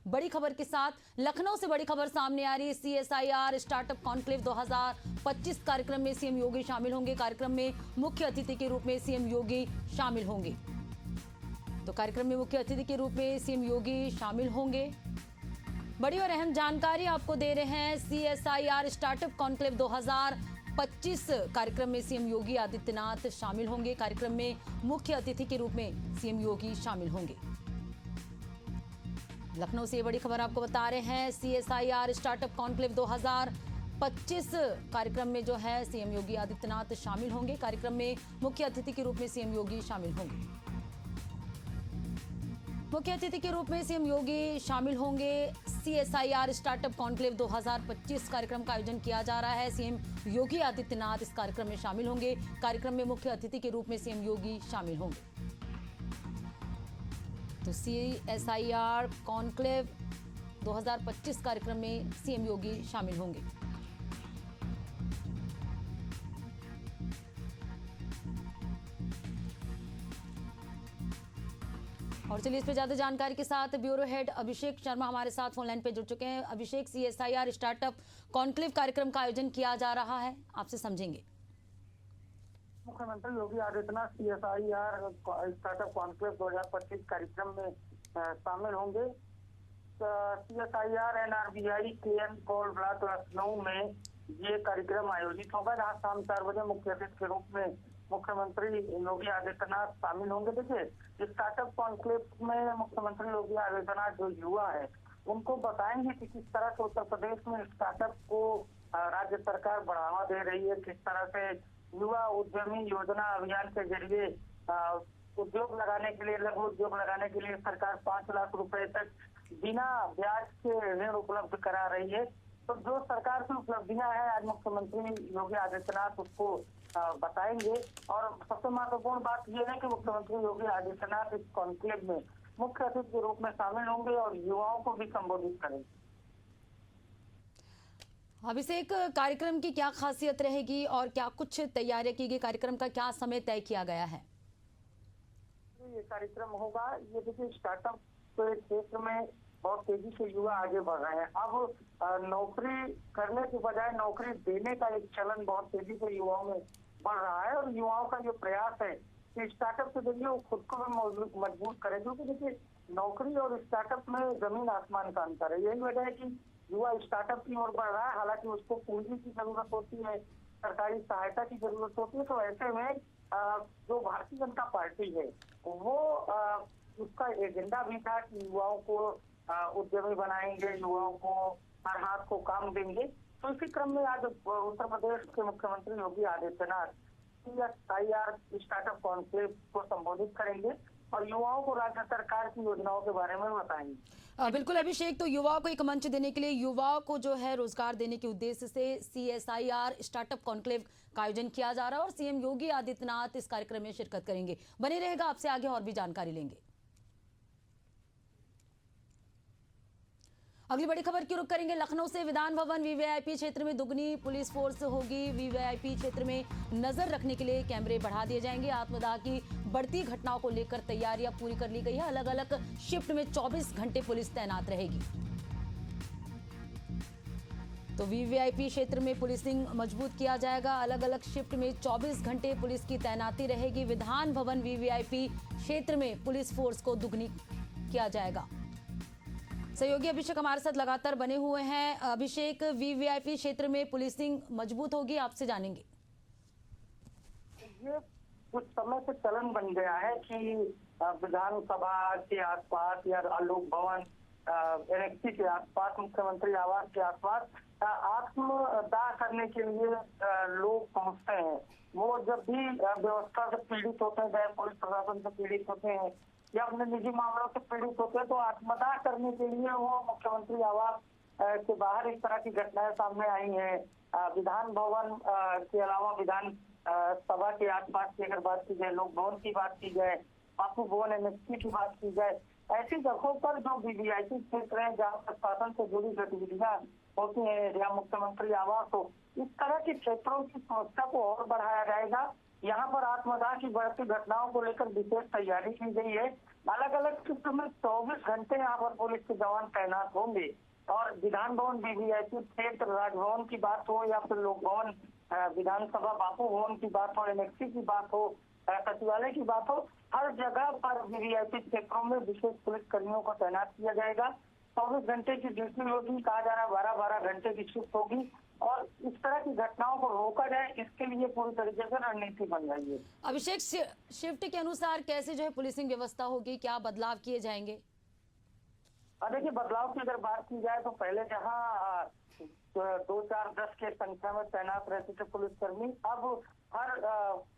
बड़ी खबर के साथ लखनऊ से बड़ी खबर सामने आ रही है। CSIR स्टार्टअप कॉन्क्लेव 2025 कार्यक्रम में सीएम योगी शामिल होंगे। कार्यक्रम में मुख्य अतिथि के रूप में सीएम योगी शामिल होंगे। तो कार्यक्रम में मुख्य अतिथि के रूप में सीएम योगी शामिल होंगे। बड़ी और अहम जानकारी आपको दे रहे हैं। CSIR स्टार्टअप कॉन्क्लेव 2025 कार्यक्रम में सीएम योगी आदित्यनाथ शामिल होंगे। कार्यक्रम में मुख्य अतिथि के रूप में सीएम योगी शामिल होंगे। लखनऊ से ये बड़ी खबर आपको बता रहे हैं। CSIR स्टार्टअप कॉन्क्लेव 2025 कार्यक्रम में जो है सीएम योगी आदित्यनाथ शामिल होंगे। कार्यक्रम में मुख्य अतिथि के रूप में सीएम योगी शामिल होंगे। मुख्य अतिथि के रूप में सीएम योगी शामिल होंगे। CSIR स्टार्टअप कॉन्क्लेव 2025 कार्यक्रम का आयोजन किया जा रहा है। सीएम योगी आदित्यनाथ इस कार्यक्रम में शामिल होंगे। कार्यक्रम में मुख्य अतिथि के रूप में सीएम योगी शामिल होंगे। तो CSIR कॉन्क्लेव 2025 कार्यक्रम में सीएम योगी शामिल होंगे। और चलिए इस पर ज्यादा जानकारी के साथ ब्यूरो हेड अभिषेक शर्मा हमारे साथ फोन लाइन पे जुड़ चुके हैं। अभिषेक, CSIR स्टार्टअप कॉन्क्लेव कार्यक्रम का आयोजन किया जा रहा है, आपसे समझेंगे। मुख्यमंत्री Yogi Adityanath CSIR startup conclave 2025 कार्यक्रम में शामिल होंगे। CSIR NRBI KN call block Lucknow में ये कार्यक्रम आयोजित होगा, जहाँ शाम 4 बजे मुख्य अतिथि के रूप में मुख्यमंत्री योगी आदित्यनाथ शामिल होंगे। देखिए, स्टार्टअप कॉन्क्लेव में मुख्यमंत्री योगी आदित्यनाथ जो युवा है उनको बताएंगे कि किस तरह से उत्तर प्रदेश में स्टार्टअप को राज्य सरकार बढ़ावा दे रही है, किस तरह से युवा उद्यमी योजना अभियान के जरिए उद्योग लगाने के लिए, लघु उद्योग लगाने के लिए सरकार 5 लाख रुपए तक बिना ब्याज के ऋण उपलब्ध करा रही है। तो जो सरकार की उपलब्धियां हैं आज मुख्यमंत्री योगी आदित्यनाथ उसको बताएंगे। और सबसे महत्वपूर्ण बात यह है कि मुख्यमंत्री योगी आदित्यनाथ इस कॉन्क्लेव में मुख्य अतिथि के रूप में शामिल होंगे और युवाओं को भी संबोधित करेंगे। अभिषेक, कार्यक्रम की क्या खासियत रहेगी और क्या कुछ तैयारियां की गई? कार्यक्रम का क्या समय तय किया गया है? ये कार्यक्रम होगा, ये देखिए स्टार्टअप के क्षेत्र में बहुत तेजी से युवा आगे बढ़ रहे हैं। अब नौकरी करने के बजाय नौकरी देने का एक चलन बहुत तेजी से युवाओं में बढ़ रहा है और युवाओं का ये प्रयास है कि स्टार्टअप के जरिए वो खुद को भी मजबूत करें, क्योंकि देखिए नौकरी और स्टार्टअप में जमीन आसमान का अंतर है। यही वजह है कि युवा स्टार्टअप की ओर बढ़ रहा है। हालांकि उसको पूंजी की जरूरत होती है, सरकारी सहायता की जरूरत होती है। तो ऐसे में जो भारतीय जनता पार्टी है वो उसका एजेंडा भी था कि युवाओं को उद्यमी बनाएंगे, युवाओं को हर हाथ को काम देंगे। तो इसी क्रम में आज उत्तर प्रदेश के मुख्यमंत्री Yogi Adityanath CSIR startup conclave को संबोधित करेंगे और युवाओं को राज्य सरकार की योजनाओं के बारे में बताएंगे। बिल्कुल अभिषेक, तो युवाओं को एक मंच देने के लिए, युवाओं को जो है रोजगार देने के उद्देश्य से CSIR स्टार्टअप कॉन्क्लेव का आयोजन किया जा रहा है और सीएम योगी आदित्यनाथ इस कार्यक्रम में शिरकत करेंगे। बने रहेगा, आपसे आगे और भी जानकारी लेंगे। अगली बड़ी खबर की रुख करेंगे लखनऊ से। विधान भवन VVIP क्षेत्र में दुगनी पुलिस फोर्स होगी। VVIP क्षेत्र में नजर रखने के लिए कैमरे बढ़ा दिए जाएंगे। आत्मदाह की बढ़ती घटनाओं को लेकर तैयारियां पूरी कर ली गई है। अलग अलग शिफ्ट में 24 घंटे पुलिस तैनात रहेगी। तो VVIP क्षेत्र में पुलिसिंग मजबूत किया जाएगा। अलग अलग शिफ्ट में 24 घंटे पुलिस की तैनाती रहेगी। विधान भवन VVIP क्षेत्र में पुलिस फोर्स को दुगनी किया जाएगा। सहयोगी अभिषेक हमारे साथ लगातार बने हुए हैं। अभिषेक, VVIP क्षेत्र में पुलिसिंग मजबूत होगी, आपसे जानेंगे। ये कुछ समय से चलन बन गया है कि विधानसभा के आसपास या लोक भवन NXT के आसपास, मुख्यमंत्री आवास के आसपास आत्मदाह करने के लिए लोग पहुंचते हैं। वो जब भी व्यवस्था से पीड़ित होते हैं, पुलिस प्रशासन से पीड़ित होते हैं या अपने निजी मामलों से पीड़ित होते हैं, तो आत्मदाह करने के लिए वो मुख्यमंत्री आवास के बाहर इस तरह की घटनाएं सामने आई हैं। विधान भवन के अलावा विधान सभा के आसपास की अगर बात की जाए, लोक भवन की बात की जाए, बापू भवन NXT की बात की जाए, ऐसी जगहों पर जो VVIP क्षेत्र है जहाँ प्रशासन से जुड़ी गतिविधियां होती है या मुख्यमंत्री आवास हो, इस तरह के क्षेत्रों की समस्या को और बढ़ाया जाएगा यहाँ पर आत्मदाह की बढ़ती घटनाओं को लेकर विशेष तैयारी की गई है। अलग अलग शिफ्ट में 24 घंटे यहाँ पर पुलिस के जवान तैनात होंगे और विधान भवन, वीवीआईपी क्षेत्र, राजभवन की बात हो या फिर लोक भवन, विधानसभा, बापू भवन की बात हो, एनेक्सी की बात हो, सचिवालय की बात हो, हर जगह पर वीवीआईपी क्षेत्रों में विशेष पुलिस कर्मियों को तैनात किया जाएगा। 24 घंटे की ड्यूटी होगी, कहा जा रहा है 12-12 घंटे की शिफ्ट होगी और इस तरह की घटनाओं को रोका जाए, इसके लिए पूरी तरीके से रणनीति बन रही है। अभिषेक, शिफ्ट के अनुसार कैसे जो है पुलिसिंग व्यवस्था होगी, क्या बदलाव किए जाएंगे? देखिए, बदलाव की अगर बात की जाए तो पहले जहाँ 2-4-10 के संख्या में तैनात रहते थे पुलिसकर्मी, अब हर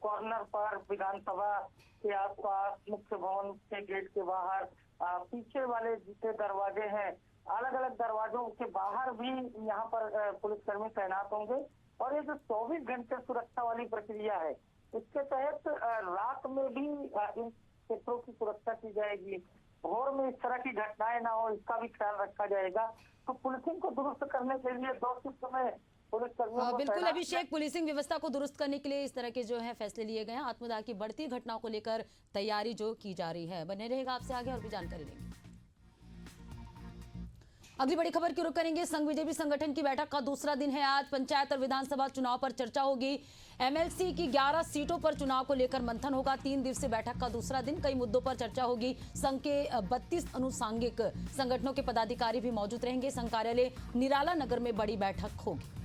कॉर्नर पर, विधानसभा के आसपास, मुख्य भवन के गेट के बाहर, पीछे वाले जितने दरवाजे हैं, अलग अलग दरवाजों के बाहर भी यहाँ पर पुलिसकर्मी तैनात होंगे। और ये जो 24 घंटे सुरक्षा वाली प्रक्रिया है, इसके तहत रात में भी इन क्षेत्रों की सुरक्षा की जाएगी। भोर में इस तरह की घटनाएं ना हो, इसका भी ख्याल रखा जाएगा। तो पुलिसिंग को दुरुस्त करने के लिए 2 शिफ्ट में पुलिसकर्मियों को बिल्कुल अभिषेक, पुलिसिंग व्यवस्था को दुरुस्त करने के लिए इस तरह के जो है फैसले लिए गए हैं। आत्मदाह की बढ़ती घटनाओं को लेकर तैयारी जो की जा रही है। बने रहेगा आपसे आगे और भी जानकारी लेंगे। अगली बड़ी खबर की रुख करेंगे। संघ बीजेपी संगठन की बैठक का दूसरा दिन है आज। पंचायत और विधानसभा चुनाव पर चर्चा होगी। एमएलसी की 11 सीटों पर चुनाव को लेकर मंथन होगा। 3 दिवसीय बैठक का दूसरा दिन, कई मुद्दों पर चर्चा होगी। संघ के 32 अनुसांगिक संगठनों के पदाधिकारी भी मौजूद रहेंगे। संघ कार्यालय निराला नगर में बड़ी बैठक होगी।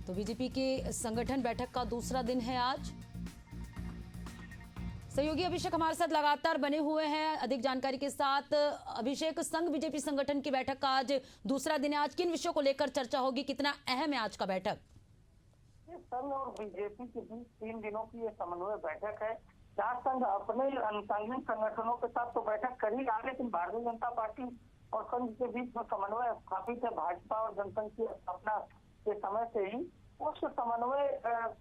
तो बीजेपी के संगठन बैठक का दूसरा दिन है आज। सहयोगी अभिषेक हमारे साथ लगातार बने हुए हैं अधिक जानकारी के साथ। अभिषेक, संघ बीजेपी संगठन की बैठक का आज दूसरा दिन है। आज किन विषयों को लेकर चर्चा होगी, कितना अहम है आज का बैठक? संघ और बीजेपी के बीच 3 दिनों की ये समन्वय बैठक है, जहाँ संघ अपने अनुसांगिक संगठनों के साथ तो बैठक कर ही रहा, लेकिन भारतीय जनता पार्टी और संघ के बीच जो समन्वय स्थापित है भाजपा और जनसंघ की स्थापना के समय से ही, उस समन्वय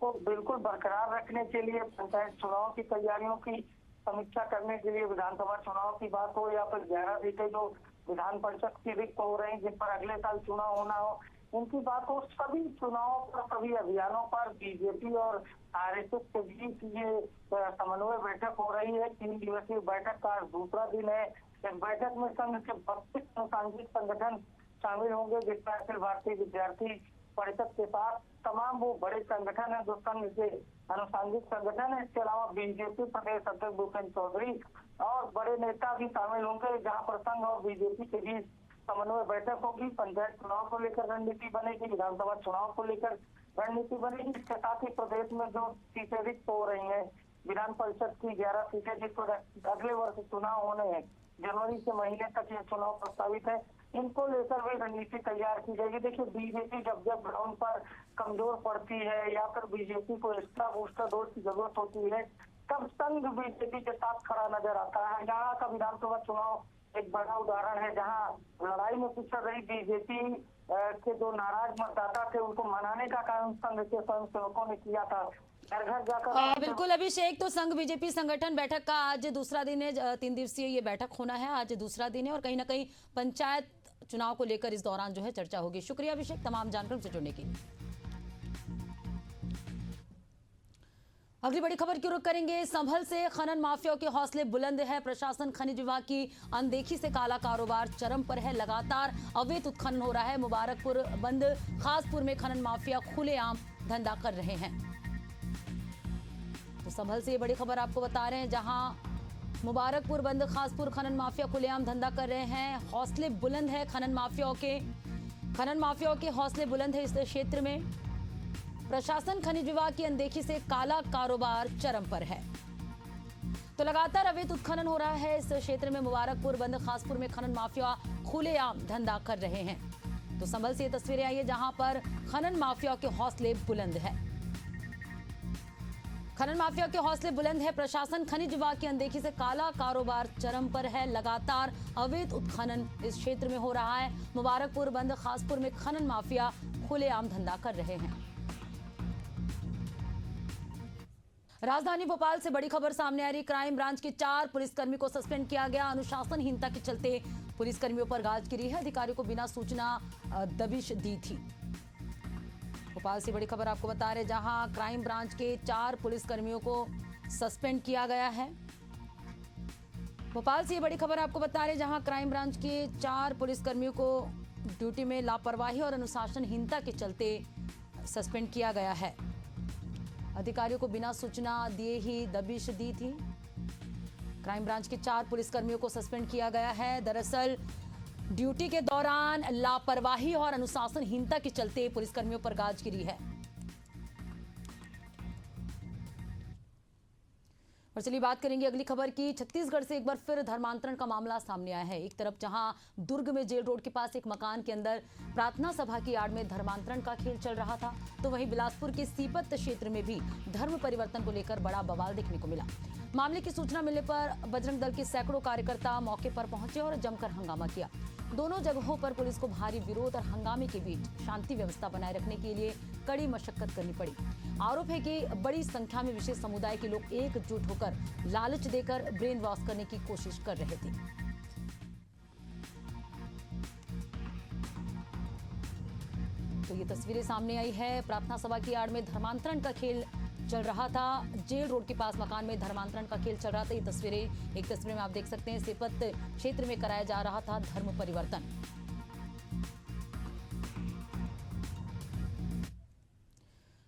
को बिल्कुल बरकरार रखने के लिए पंचायत चुनाव की तैयारियों की समीक्षा करने के लिए, विधानसभा चुनाव की बात हो या फिर 11 सीटें जो विधान परिषद की रिक्त हो रही जिन पर अगले साल चुनाव होना हो, उनकी बात हो, सभी चुनावों पर, सभी अभियानों पर बीजेपी और आरएसएस के बीच ये समन्वय बैठक हो रही है। 3 दिवसीय बैठक का दूसरा दिन है। इस बैठक में संघ के 32 अनुसांगिक संगठन शामिल होंगे, जिसमें अखिल भारतीय विद्यार्थी परिषद के साथ तमाम वो बड़े संगठन है जो संघ के अनुसांगिक संगठन है। इसके अलावा बीजेपी प्रदेश अध्यक्ष भूपेंद्र चौधरी और बड़े नेता भी शामिल होंगे, जहाँ पर संघ और बीजेपी के बीच समन्वय बैठक होगी। पंचायत चुनाव को लेकर रणनीति बनेगी, विधानसभा चुनाव को लेकर रणनीति बनेगी। इसके साथ ही प्रदेश में जो सीटें रिक्त हो रही हैं, विधान परिषद की 11 सीटें जिस पर अगले वर्ष चुनाव होने हैं, जनवरी के महीने तक ये चुनाव प्रस्तावित है, इनको लेकर भी रणनीति तैयार की जाएगी। देखिए, बीजेपी जब ग्राउंड पर कमजोर पड़ती है या फिर बीजेपी को एक्स्ट्रा बूस्टर डोज की जरूरत होती है, तब संघ बीजेपी के साथ खड़ा नजर आता है। यहाँ का विधानसभा चुनाव एक बड़ा उदाहरण है, जहाँ लड़ाई में पिछड़ रही बीजेपी के जो नाराज मतदाता थे, उनको मनाने का काम संघ के स्वयंसेवकों ने किया था। घर घर जाकर बिल्कुल अभिषेक, तो संघ बीजेपी संगठन बैठक का आज दूसरा दिन है। 3 दिवसीय ये बैठक होना है, आज दूसरा दिन है और कहीं ना कहीं पंचायत चुनाव को लेकर इस दौरान जो है चर्चा होगी। शुक्रिया अभिषेक तमाम जानकारी से जुड़ने के लिए। अगली बड़ी खबर की रुख करेंगे। संभल से खनन माफियाओं के हौसले बुलंद है। प्रशासन खनिज विभाग की अनदेखी से काला कारोबार चरम पर है। लगातार अवैध उत्खनन हो रहा है। मुबारकपुर बंद खासपुर में खनन माफिया खुलेआम धंधा कर रहे हैं। तो संभल से ये बड़ी खबर आपको बता रहे हैं, जहां मुबारकपुर बंद खासपुर खनन माफिया खुलेआम धंधा कर रहे हैं। हौसले बुलंद है खनन माफियाओं के हौसले बुलंद है इस क्षेत्र में। प्रशासन खनिज विभाग की अनदेखी से काला कारोबार चरम पर है। तो लगातार अवैध उत्खनन हो रहा है इस क्षेत्र में। मुबारकपुर बंद खासपुर में खनन माफिया खुलेआम धंधा कर रहे हैं। तो संभल से ये तस्वीरें आई है, जहां पर खनन माफियाओं के हौसले बुलंद है। खनन माफिया के हौसले बुलंद है। प्रशासन खनिज विभाग की अनदेखी से काला कारोबार चरम पर है। लगातार अवैध उत्खनन इस क्षेत्र में हो रहा है। मुबारकपुर बंद खासपुर में खनन माफिया खुलेआम धंधा कर रहे हैं। राजधानी भोपाल से बड़ी खबर सामने आ रही। क्राइम ब्रांच के 4 पुलिसकर्मी को सस्पेंड किया गया। अनुशासनहीनता के चलते पुलिसकर्मियों पर गाज गिरी है। अधिकारियों को बिना सूचना दबिश दी थी। भोपाल से बड़ी खबर आपको बता रहे, जहां क्राइम ब्रांच के 4 पुलिसकर्मियों को सस्पेंड किया गया है। भोपाल से ये बड़ी खबर आपको बता रहे, जहां क्राइम ब्रांच के 4 पुलिसकर्मियों को ड्यूटी में लापरवाही और अनुशासनहीनता के चलते सस्पेंड किया गया है। अधिकारियों को बिना सूचना दिए ही दबिश दी थी। क्राइम ब्रांच के 4 पुलिसकर्मियों को सस्पेंड किया गया है। दरअसल ड्यूटी के दौरान लापरवाही और अनुशासनहीनता के चलते पुलिसकर्मियों पर गाज गिरी है। और चलिए बात करेंगे अगली खबर की। छत्तीसगढ़ से एक बार फिर धर्मांतरण का मामला सामने आया है। एक तरफ जहां दुर्ग में जेल रोड के पास एक मकान के अंदर प्रार्थना सभा की आड़ में धर्मांतरण का खेल चल रहा था, तो वहीं बिलासपुर के सीपत क्षेत्र में भी धर्म परिवर्तन को लेकर बड़ा बवाल देखने को मिला। मामले की सूचना मिलने पर बजरंग दल के सैकड़ों कार्यकर्ता मौके पर पहुंचे और जमकर हंगामा किया। दोनों जगहों पर पुलिस को भारी विरोध और हंगामे के बीच शांति व्यवस्था बनाए रखने के लिए कड़ी मशक्कत करनी पड़ी। आरोप है कि बड़ी संख्या में विशेष समुदाय के लोग एकजुट होकर लालच देकर ब्रेन वॉश करने की कोशिश कर रहे थे। तो ये तस्वीरें सामने आई है। प्रार्थना सभा की आड़ में धर्मांतरण का खेल चल रहा था। जेल रोड के पास मकान में धर्मांतरण का खेल चल रहा था। ये तस्वीरें, एक तस्वीर में आप देख सकते हैं, सीपत क्षेत्र में कराया जा रहा था धर्म परिवर्तन।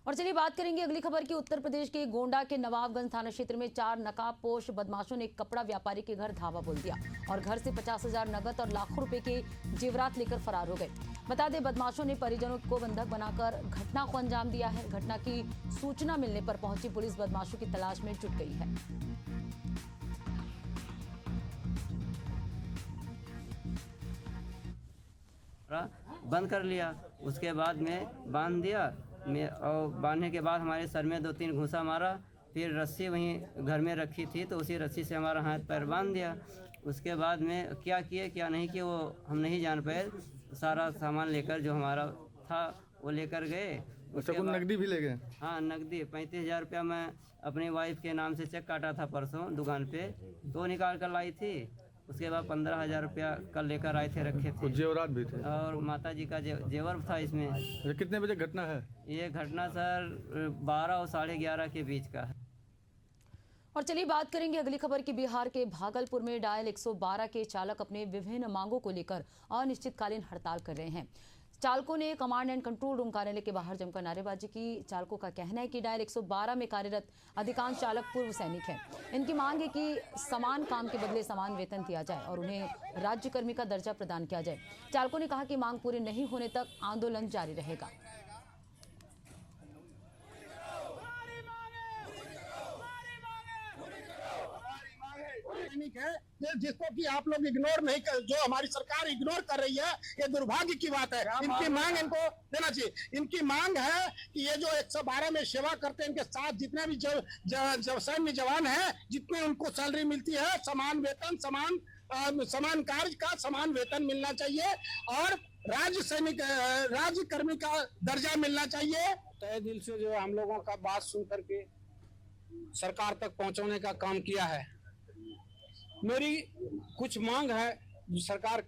और चलिए बात करेंगे अगली खबर की। उत्तर प्रदेश के गोंडा के नवाबगंज थाना क्षेत्र में 4 नकाबपोश बदमाशों ने एक कपड़ा व्यापारी के घर धावा बोल दिया और घर से 50,000 नगद और लाखों रुपए के जेवरात लेकर फरार हो गए। बता दें, बदमाशों ने परिजनों को बंधक बनाकर घटना को अंजाम दिया है। घटना की सूचना मिलने पर पहुंची पुलिस बदमाशों की तलाश में जुट गई है। बंद कर लिया, उसके बाद में बांध दिया और बांधने के बाद हमारे सर में 2-3 घूंसा मारा। फिर रस्सी वहीं घर में रखी थी तो उसी रस्सी से हमारा हाथ पैर बांध दिया। उसके बाद में क्या किए क्या नहीं किए वो हम नहीं जान पाए। सारा सामान लेकर जो हमारा था वो लेकर गए। अच्छा, कुछ नकदी भी ले गए? हाँ, नकदी 35,000 रुपया मैं अपनी वाइफ के नाम से चेक काटा था परसों दुकान पे, तो निकाल कर लाई थी। उसके बाद 15,000 रुपया कल लेकर आए थे, रखे थे। जेवरात भी थे और माता जी का जेवर था इसमें। अच्छा, कितने बजे घटना है? ये घटना सर 12 और 11:30 के बीच का है। और चलिए बात करेंगे अगली खबर की। बिहार के भागलपुर में डायल 112 के चालक अपने विभिन्न मांगों को लेकर अनिश्चितकालीन हड़ताल कर रहे हैं। चालकों ने कमांड एंड कंट्रोल रूम कार्यालय के बाहर जमकर नारेबाजी की। चालकों का कहना है कि डायल 112 में कार्यरत अधिकांश चालक पूर्व सैनिक हैं। इनकी मांग है कि समान काम के बदले समान वेतन दिया जाए और उन्हें राज्यकर्मी का दर्जा प्रदान किया जाए। चालकों ने कहा कि मांग पूरी नहीं होने तक आंदोलन जारी रहेगा। सैनिक है जिसको कि आप लोग इग्नोर नहीं कर, जो हमारी सरकार इग्नोर कर रही है, ये दुर्भाग्य की बात है। इनकी मांग इनको देना चाहिए। इनकी मांग है कि ये जो 112 में सेवा करते हैं, इनके साथ जितने भी जो सैन्य जवान हैं, जितने उनको सैलरी मिलती है, समान वेतन, समान कार्य का समान वेतन मिलना चाहिए और राज्य कर्मी का दर्जा मिलना चाहिए। तहे दिल से जो हम लोगों का बात सुन करके सरकार तक पहुंचाने का काम किया है। मेरी कुछ मांग है सरकार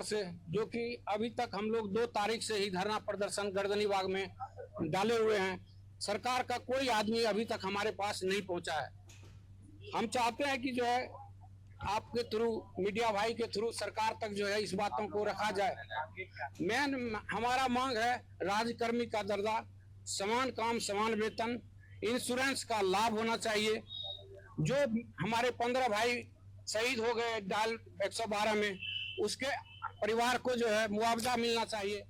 से, जो कि अभी तक हम लोग 2 तारीख से ही धरना प्रदर्शन गर्दनी बाग में डाले हुए हैं। सरकार का कोई आदमी अभी तक हमारे पास नहीं पहुंचा है। हम चाहते हैं कि जो है आपके थ्रू, मीडिया भाई के थ्रू सरकार तक जो है इस बातों को रखा जाए। हमारा मांग है राज्यकर्मी का दर्जा, समान काम समान वेतन, इंश्योरेंस का लाभ होना चाहिए। जो हमारे 15 भाई शहीद हो गए डायल 112 में, उसके परिवार को जो है मुआवजा मिलना चाहिए।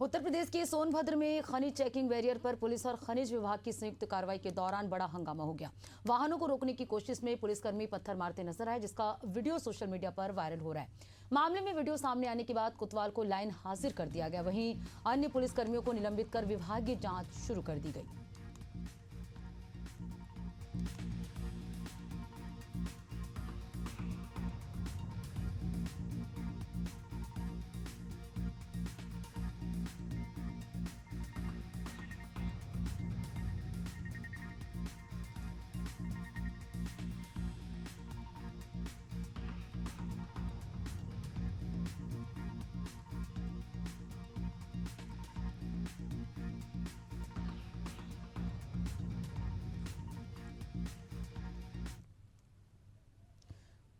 उत्तर प्रदेश के सोनभद्र में खनिज चेकिंग बैरियर पर पुलिस और खनिज विभाग की संयुक्त कार्रवाई के दौरान बड़ा हंगामा हो गया। वाहनों को रोकने की कोशिश में पुलिसकर्मी पत्थर मारते नजर आए, जिसका वीडियो सोशल मीडिया पर वायरल हो रहा है। मामले में वीडियो सामने आने के बाद कोतवाल को लाइन हाजिर कर दिया गया। वहीं अन्य पुलिसकर्मियों को निलंबित कर विभागीय जांच शुरू कर दी गई।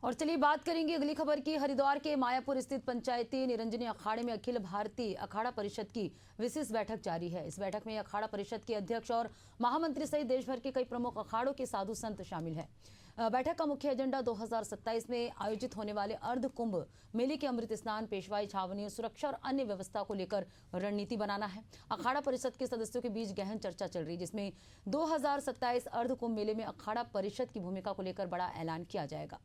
और चलिए बात करेंगे अगली खबर की। हरिद्वार के मायापुर स्थित पंचायती निरंजनी अखाड़े में अखिल भारतीय अखाड़ा परिषद की विशेष बैठक जारी है। इस बैठक में अखाड़ा परिषद के अध्यक्ष और महामंत्री सहित देश भर के कई प्रमुख अखाड़ों के साधु संत शामिल हैं। बैठक का मुख्य एजेंडा 2027 में आयोजित होने वाले अर्ध कुंभ मेले के अमृत स्नान, पेशवाई, छावनी, सुरक्षा और अन्य व्यवस्था को लेकर रणनीति बनाना है। अखाड़ा परिषद के सदस्यों के बीच गहन चर्चा चल रही है, जिसमें 2027 अर्ध कुंभ मेले में अखाड़ा परिषद की भूमिका को लेकर बड़ा ऐलान किया जाएगा।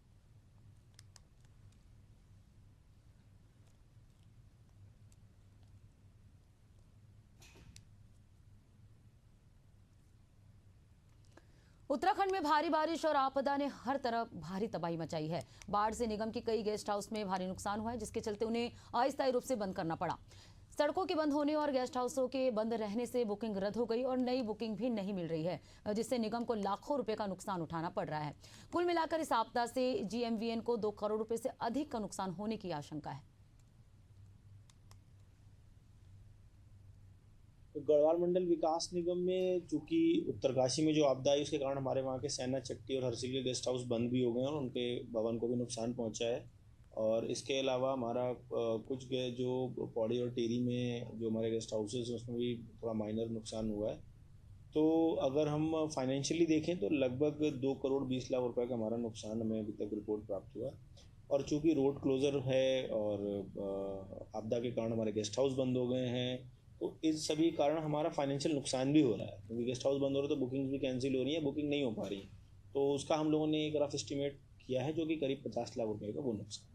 उत्तराखंड में भारी बारिश और आपदा ने हर तरफ भारी तबाही मचाई है। बाढ़ से निगम के कई गेस्ट हाउस में भारी नुकसान हुआ है, जिसके चलते उन्हें अस्थायी रूप से बंद करना पड़ा। सड़कों के बंद होने और गेस्ट हाउसों के बंद रहने से बुकिंग रद्द हो गई और नई बुकिंग भी नहीं मिल रही है, जिससे निगम को लाखों रुपए का नुकसान उठाना पड़ रहा है। कुल मिलाकर इस आपदा से GMVN को 2 करोड़ रुपए से अधिक का नुकसान होने की आशंका है। तो गढ़वाल मंडल विकास निगम में चूंकि उत्तरकाशी में जो आपदा आई उसके कारण हमारे वहाँ के सैना चट्टी और हरसिल के गेस्ट हाउस बंद भी हो गए हैं और उनके भवन को भी नुकसान पहुँचा है। और इसके अलावा हमारा कुछ जो पौड़ी और टेरी में जो हमारे गेस्ट हाउसेस हैं उसमें भी थोड़ा माइनर नुकसान हुआ है। तो अगर हम फाइनेंशियली देखें तो लगभग 2 करोड़ 20 लाख रुपए का हमारा नुकसान हमें अभी तक रिपोर्ट प्राप्त हुआ। और चूँकि रोड क्लोजर है और आपदा के कारण हमारे गेस्ट हाउस बंद हो गए हैं, तो इस सभी कारण हमारा फाइनेंशियल नुकसान भी हो रहा है, क्योंकि गेस्ट हाउस बंद हो रहे तो बुकिंग्स भी कैंसिल हो रही है, बुकिंग नहीं हो पा रही। तो उसका हम लोगों ने एक रफ एस्टिमेट किया है जो कि करीब 50 लाख रुपए का वो नुकसान।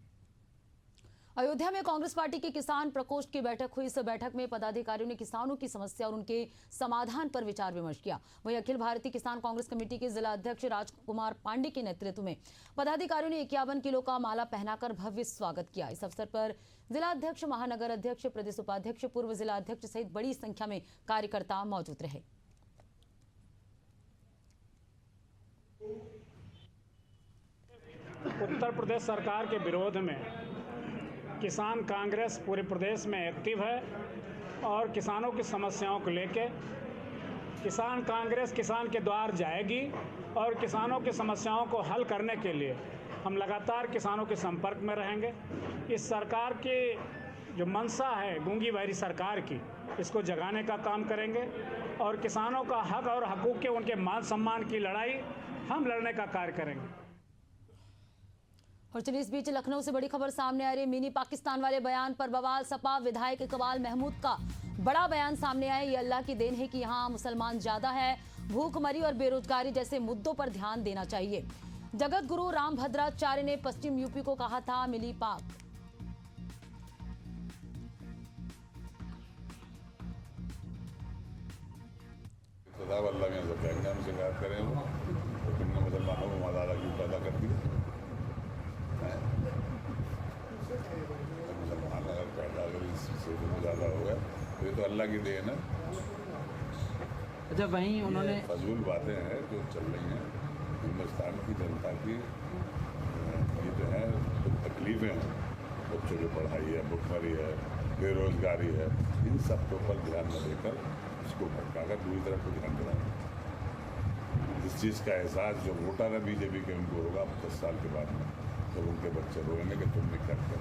अयोध्या में कांग्रेस पार्टी के किसान प्रकोष्ठ की बैठक हुई। इस बैठक में पदाधिकारियों ने किसानों की समस्या और उनके समाधान पर विचार विमर्श किया। वहीं अखिल भारतीय किसान कांग्रेस कमेटी के जिला अध्यक्ष राजकुमार पांडे के नेतृत्व में पदाधिकारियों ने 51 किलो का माला पहनाकर भव्य स्वागत किया। इस अवसर पर जिला अध्यक्ष, महानगर अध्यक्ष, प्रदेश उपाध्यक्ष, पूर्व जिला अध्यक्ष सहित बड़ी संख्या में कार्यकर्ता मौजूद रहे। उत्तर प्रदेश सरकार के विरोध में किसान कांग्रेस पूरे प्रदेश में एक्टिव है और किसानों की समस्याओं को लेकर किसान कांग्रेस किसान के द्वार जाएगी और किसानों की समस्याओं को हल करने के लिए हम लगातार किसानों के संपर्क में रहेंगे। इस सरकार की जो मंशा है गूंगी बहरी सरकार की, इसको जगाने का काम करेंगे और किसानों का हक और हकूक़ के उनके मान सम्मान की लड़ाई हम लड़ने का कार्य करेंगे। और चलिए इस बीच लखनऊ से बड़ी खबर सामने आ रही है। मिनी पाकिस्तान वाले बयान पर बवाल। सपा विधायक इकबाल महमूद का बड़ा बयान सामने आया। ये अल्लाह की देन है कि यहाँ मुसलमान ज्यादा है, भूखमरी और बेरोजगारी जैसे मुद्दों पर ध्यान देना चाहिए। जगत गुरु रामभद्राचार्य ने पश्चिम यूपी को कहा था मिली पाक। अल्लाह के सब कहेंगे हम शिकायत करें वो तो तुमने मुसलमानों को मदारा क्यों पैदा कर दिया। मुसलमान अगर पैदा अगर इससे ज़्यादा हो गया तो ये तो अल्लाह की देन है। अच्छा, वहीं उन्होंने फजूल बातें हैं जो चल रही हैं। हिंदुस्तान की जनता की ये जो है तो तकलीफ़ें हैं, बच्चों की पढ़ाई है, भुखमरी है, बेरोजगारी है, इन सब के ऊपर ध्यान न देकर इसको भटकाकर दूसरी तरफ को ध्यान दिलाएं। इस चीज़ का एहसास जो वोटर है बीजेपी के उनको होगा 10 साल के बाद में, जब उनके बच्चे रोएंगे कि तुमने क्या किया।